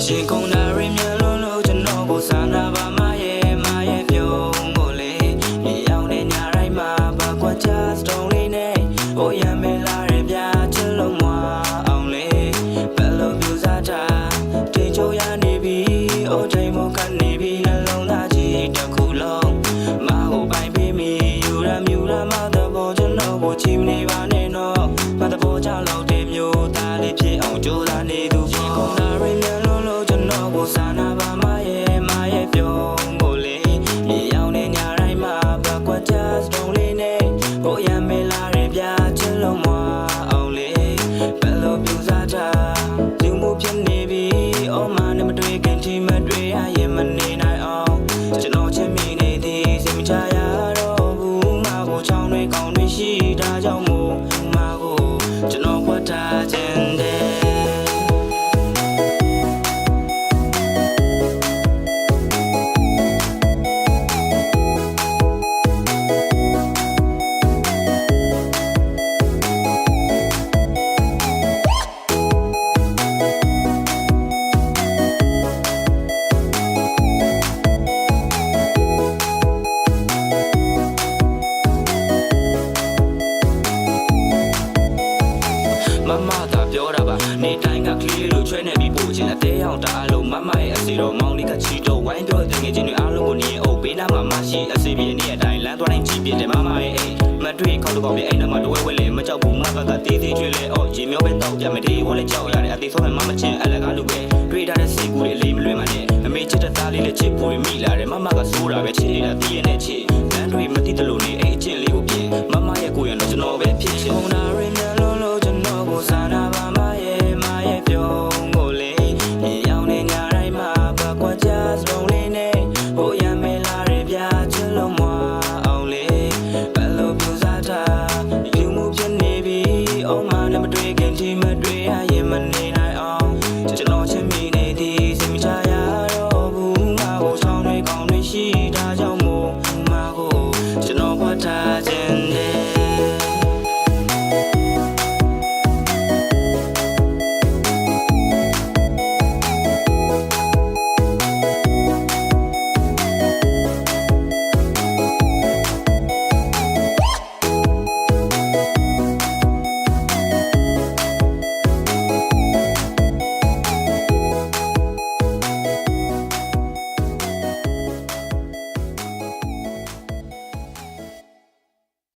ရှင်ကုန်တာရင်းမြလုံးလို့ကျွန်တော်ကိုစာနာပါမရဲ့ပြုံးကိုလေမြေအောင်နေညာတိုင်းမှာဘာကွာချာစတုံးလေးနဲ့ဟိုရမဲလာရပြချစ်လုံးမအောင်လေဘယ်လိုပြူစားတာတင်ချိုးရနေပြီအိုးချိန်မခတ်နေပြီနှလုံးသားကြီးတစ်ခုလုံးမဟုတ်ပိုင်ပေးမိယူရမြူရမတဲ့ဘောကျွန်တော်ကိုချီမနေပါနဲ့တော့မတဲ့ဘောကြောင့်လို့တဲ့မျိုးသားလေးဖြစ်အောင်ကြိုးစားနေသူရှင်ကုန်တာရင်းမြလုံးလို့ကျွန်တော်ကိုစာနာပါမရဲ့ပြုံးကိုလေမြေအောင်နေညာတိုင်းမှာဘာကွာချာစတုံးလေးနဲ့ဟိုရမဲလာရပြချစ်လုံးမအောင်လေဘယ်လိုပြူစားတာလူမှုဖြစ်နေပြီအိုမနဲ့မတွေ့ခင်ချီမတွေ့ရရင်မနေနိုင်အောင်ကျွန်တော်ချစ်မိနေသည်စိတ်မချရတော့ဘူးမကိုချောင်းတွေကောင်းတွေရှိတာကြောင့်မို့မကိုကျွန်တော်ခွတ်ထားခြင်းတဲ့မမသာပြောတာပါနေတိုင်းကကလေးလိုချွဲနေပြီးပို့ချင်အသေးအောင်တအားလုံးမမရဲ့အစီတော်မောင်လေးကချီတော့ဝိုင်းပြောတဲ့ငယ်ချင်းတွေအားလုံးကိုနေအိုးပေးနာမှာမရှိအစီပြေနေတဲ့အတိုင်းလမ်းသွားတိုင်းကြည့်ပြတယ်မမရဲ့အိမ်မတွေ့ခေါက်တော့ပဲအိမ်ထဲမှာတဝဲဝဲလေမကြောက်ဘူးမဘကတေးသေးကျွေးလေအော်ရေမျောပဲတောက်ကြမတေးဝလဲကြောက်ရတယ်အသေးဆုံးမှမချင်းအလကားလူပဲတွေ့ထားတဲ့စိတ်ကူးလေးလေးမလွင်မနဲ့အမေချစ်တဲ့သားလေးလည်းချစ်ပူမိလာတယ်မမကစိုးတာပဲချစ်နေတာတည်ရတဲ့ချစ်လမ်းတွေမသိတလို့နေအိမ်အချင်းလေးကိုပြင်မမရဲ့ကိုရတော့ကျွန်တော်ပဲဖြစ်ချင်ကုန်တာရင်းနဲ့လုံးလို့ကျွန်တော်ကိုစာနာပါမရဲ့ပြုံးကိုလေမြေအောင်နေညာတိုင်းမှာဘာကွာချာစတုံးလေးနဲ့ဟိုရမဲလာရပြချစ်လုံးမအောင်လေဘယ်လိုပြူစားတာလူမှုဖြစ်နေပြီအိုမနဲ့မတွေ့ခင်ချီမတွေ့ရရင်မနေ